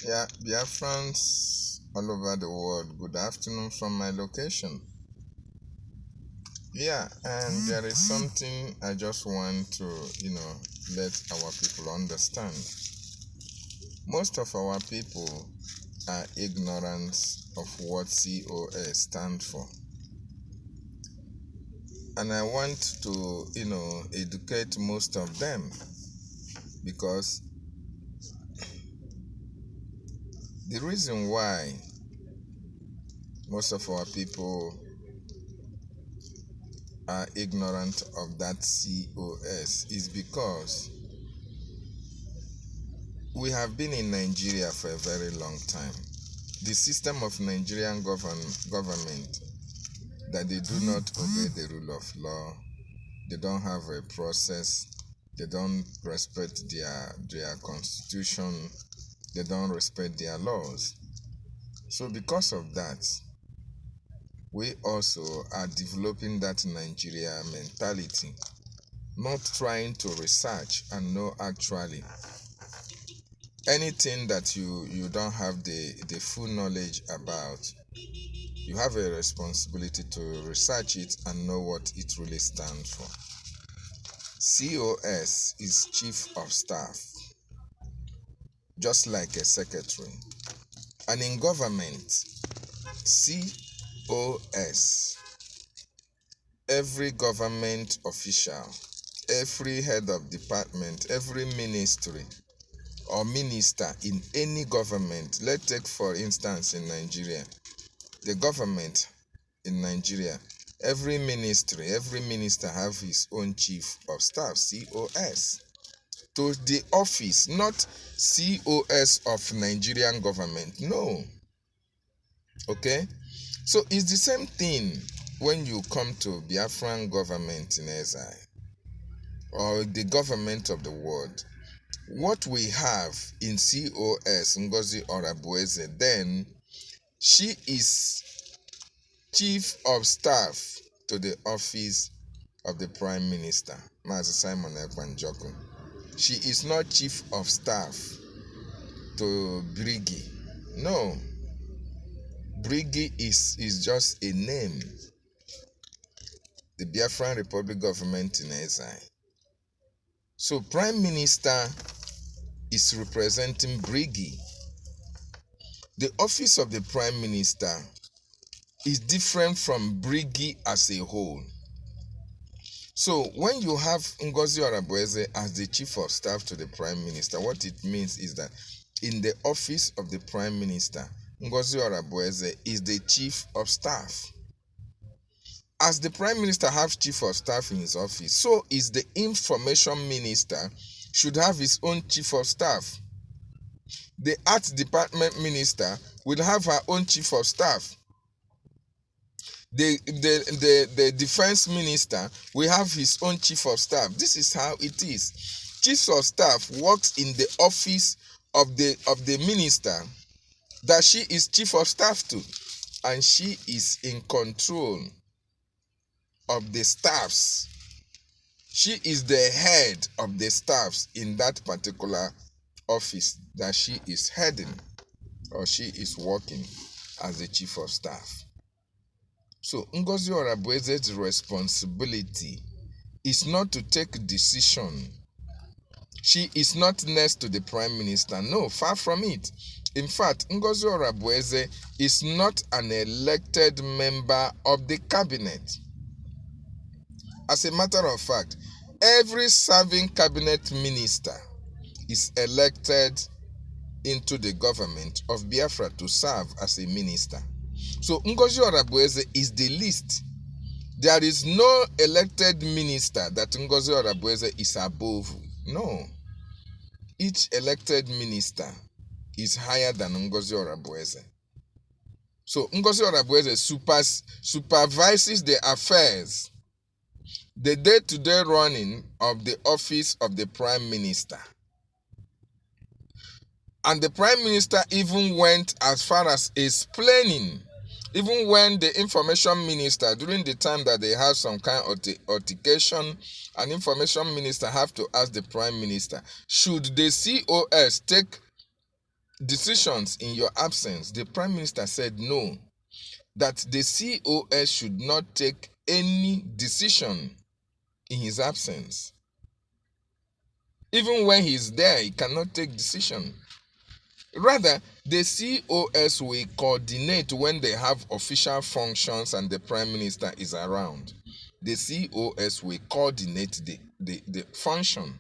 Yeah, Biafrans all over the world, good afternoon from my location. Yeah, and there is something I just want to, let our people understand. Most of our people are ignorant of what COS stand for. And I want to, educate most of them because the reason why most of our people are ignorant of that COS is because we have been in Nigeria for a very long time. The system of Nigerian government that they do not obey the rule of law, they don't have a process, they don't respect their constitution, they don't respect their laws. So because of that, we also are developing that Nigeria mentality, not trying to research and know actually anything that you don't have the full knowledge about. You have a responsibility to research it and know what it really stands for. COS is chief of staff, just like a secretary. And in government, COS, every government official, every head of department, every ministry or minister in any government, let's take for instance in Nigeria, the government in Nigeria, every minister have his own chief of staff, COS, to the office, not COS of Nigerian government. No. Okay? So it's the same thing when you come to Biafran government in exile or the government of the world. What we have in COS, Ngozi Orabueze, then she is chief of staff to the office of the prime minister, Mazi Simon Ekwanjoku. She is not chief of staff to Brigi. No, Brigi is just a name. The Biafran Republic government in exile. So prime minister is representing Brigi. The office of the prime minister is different from Brigi as a whole. So when you have Ngozi Orabueze as the chief of staff to the prime minister, what it means is that in the office of the prime minister, Ngozi Orabueze is the chief of staff. As the prime minister has chief of staff in his office, so is the information minister should have his own chief of staff. The art department minister will have her own chief of staff. The defense minister will have his own chief of staff. This is how it is. Chief of staff works in the office of the minister that she is chief of staff to, and she is in control of the staffs. She is the head of the staffs in that particular office that she is heading, or she is working as the chief of staff. So Ngozi Orabueze's responsibility is not to take decision. She is not next to the prime minister. No, far from it. In fact, Ngozi Orabueze is not an elected member of the cabinet. As a matter of fact, every serving cabinet minister is elected into the government of Biafra to serve as a minister. So Ngozi Orabueze is the least. There is no elected minister that Ngozi Orabueze is above. No. Each elected minister is higher than Ngozi Orabueze. So Ngozi Orabueze supervises the affairs, the day-to-day running of the office of the prime minister. And the prime minister even went as far as explaining, even when the information minister, during the time that they have some kind of altercation, an information minister have to ask the prime minister, should the COS take decisions in your absence. The Prime Minister said no, that the COS should not take any decision in his absence. Even when he's there, he cannot take decision. Rather, the COS will coordinate when they have official functions and the Prime Minister is around. The COS will coordinate the function.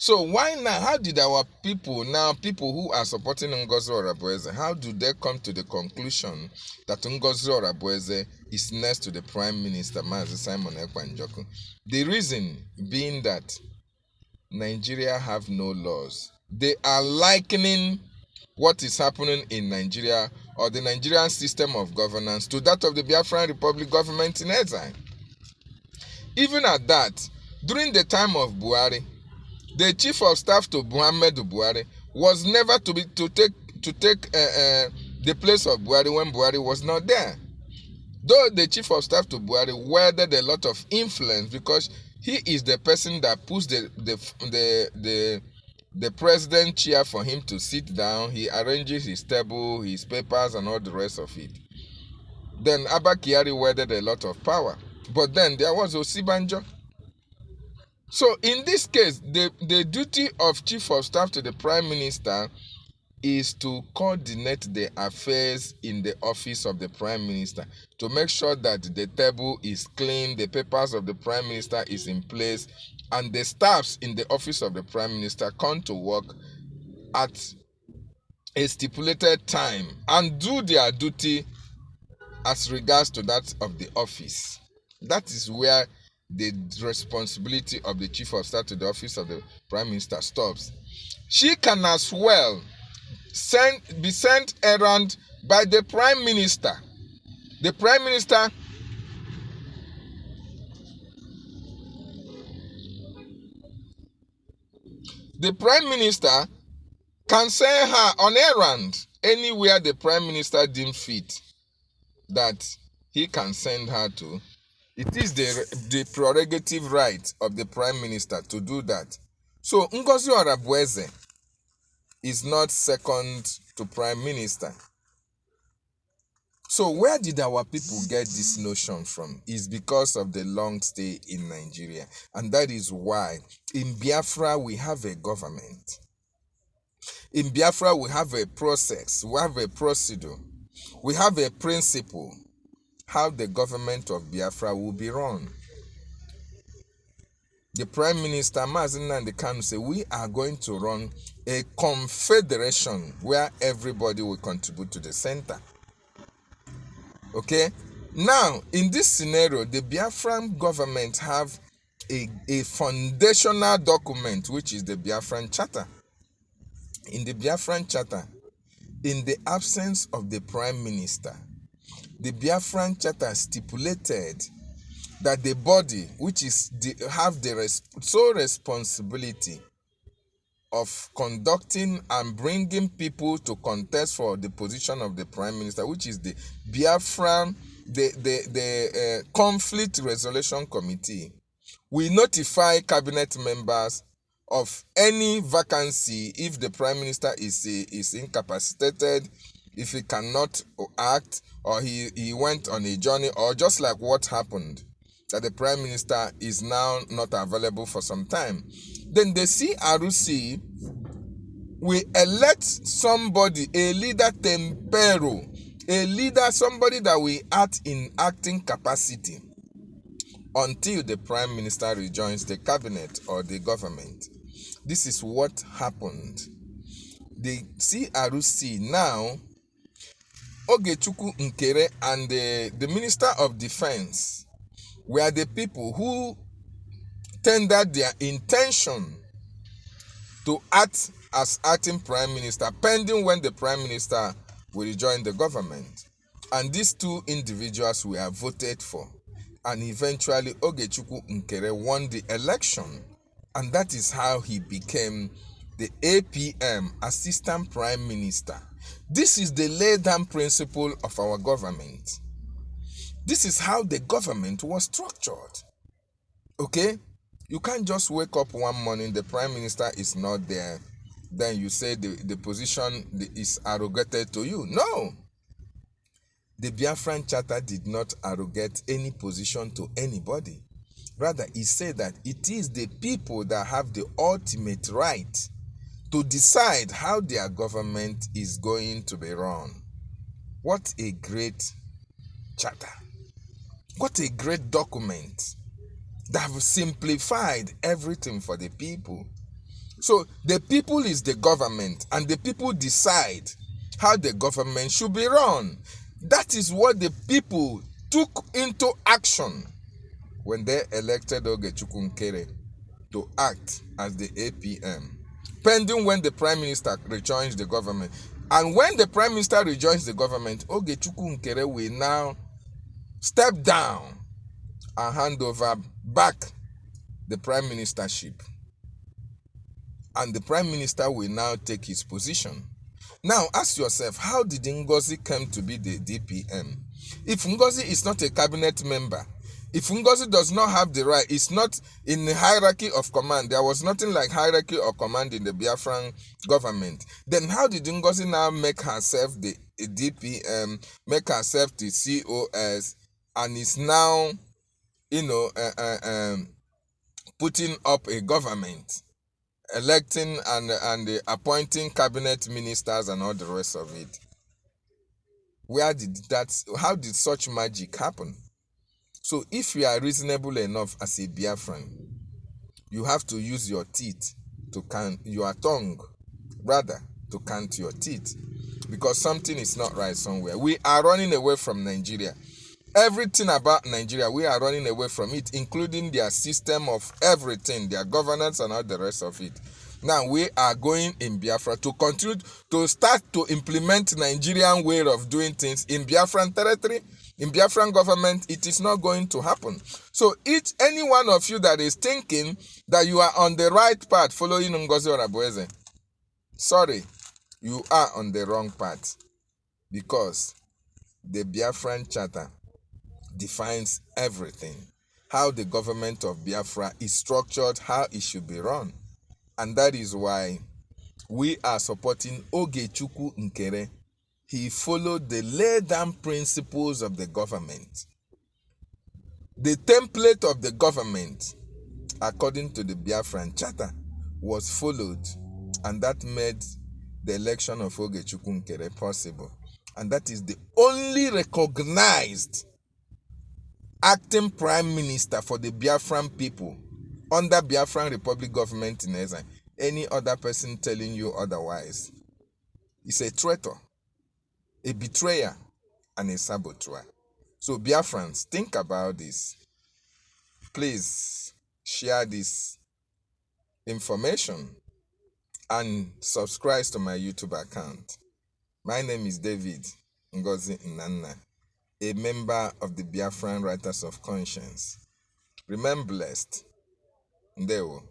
So why now? How did our people who are supporting Ngozi Orabueze, how do they come to the conclusion that Ngozi Orabueze is next to the Prime Minister, Mazi Simon Ekpa Njoku? The reason being that Nigeria have no laws. They are likening what is happening in Nigeria or the Nigerian system of governance to that of the Biafran Republic government in exile. Even at that, during the time of Buhari, the chief of staff to Muhammadu Buhari was never to take the place of Buhari when Buhari was not there. Though the chief of staff to Buhari wielded a lot of influence because he is the person that puts the president chair for him to sit down. He arranges his table, his papers, and all the rest of it. Then Abba Kyari wielded a lot of power. But then there was Osibanjo. So in this case, the duty of chief of staff to the prime minister is to coordinate the affairs in the office of the prime minister, to make sure that the table is clean, the papers of the prime minister is in place, and the staffs in the office of the prime minister come to work at a stipulated time and do their duty as regards to that of the office. That is where the responsibility of the chief of staff to the office of the prime minister stops. She can as well be sent errand by the prime minister. The prime minister can send her on errand anywhere the prime minister deems fit that he can send her to. It is the prerogative right of the prime minister to do that. So Ngozi Orabueze is not second to prime minister. So where did our people get this notion from? Is because of the long stay in Nigeria. And that is why in Biafra we have a government. In Biafra we have a process, we have a procedure, we have a principle how the government of Biafra will be run. The Prime Minister, Mazi Nnamdi Kanu, say we are going to run a confederation where everybody will contribute to the center. Okay? Now, in this scenario, the Biafran government have a foundational document, which is the Biafran Charter. In the Biafran Charter, in the absence of the Prime Minister, the Biafran Charter stipulated that the body which is have the sole responsibility of conducting and bringing people to contest for the position of the Prime Minister, which is the Biafran, the Conflict Resolution Committee, we notify cabinet members of any vacancy if the Prime Minister is incapacitated, if he cannot act, or he went on a journey, or just like what happened, that the Prime Minister is now not available for some time. Then the CRC will elect somebody, a leader tempero, a leader, somebody that will act in acting capacity until the Prime Minister rejoins the cabinet or the government. This is what happened. The CRC now, Ogechukwu Nkere and the Minister of Defense were the people who tendered their intention to act as acting Prime Minister, pending when the Prime Minister will rejoin the government. And these two individuals were voted for. And eventually Ogechukwu Nkere won the election. And that is how he became the APM, Assistant Prime Minister. This is the laid-down principle of our government. This is how the government was structured. Okay? You can't just wake up one morning, the Prime Minister is not there, then you say the position is arrogated to you. No. The Biafran Charter did not arrogate any position to anybody. Rather, it said that it is the people that have the ultimate right to decide how their government is going to be run. What a great charter. What a great document that have simplified everything for the people. So the people is the government, and the people decide how the government should be run. That is what the people took into action when they elected Ogechukwu Nkere to act as the APM, pending when the Prime Minister rejoins the government. And when the Prime Minister rejoins the government, Ogechukwu Nkere will now step down and hand over back the Prime Ministership. And the Prime Minister will now take his position. Now ask yourself, how did Ngozi come to be the DPM? If Ngozi is not a cabinet member, if Ngozi does not have the right, it's not in the hierarchy of command, there was nothing like hierarchy of command in the Biafran government, then how did Ngozi now make herself the DPM, make herself the COS, and is now, putting up a government, electing and appointing cabinet ministers and all the rest of it? How did such magic happen? So if you are reasonable enough as a Biafran, you have to use your teeth to count, your tongue rather, to count your teeth, because something is not right somewhere. We are running away from Nigeria. Everything about Nigeria, we are running away from it, including their system of everything, their governance and all the rest of it. Now we are going in Biafra to continue to start to implement Nigerian way of doing things in Biafran territory, in Biafran government. It is not going to happen. So any one of you that is thinking that you are on the right path following Ngozi Orabueze, sorry, you are on the wrong path, because the Biafran Charter defines everything, how the government of Biafra is structured, how it should be run. And that is why we are supporting Ogechukwu Nkere. He followed the laid-down principles of the government. The template of the government, according to the Biafran Charter, was followed, and that made the election of Ogechukwu Nkere possible. And that is the only recognized acting prime minister for the Biafran people under Biafran Republic government in exile. Any other person telling you otherwise is a traitor, a betrayer, and a saboteur. So Biafrans, think about this. Please share this information and subscribe to my YouTube account. My name is David Ngozi Nnanna, a member of the Biafran Writers of Conscience. Remain blessed. Ndewo.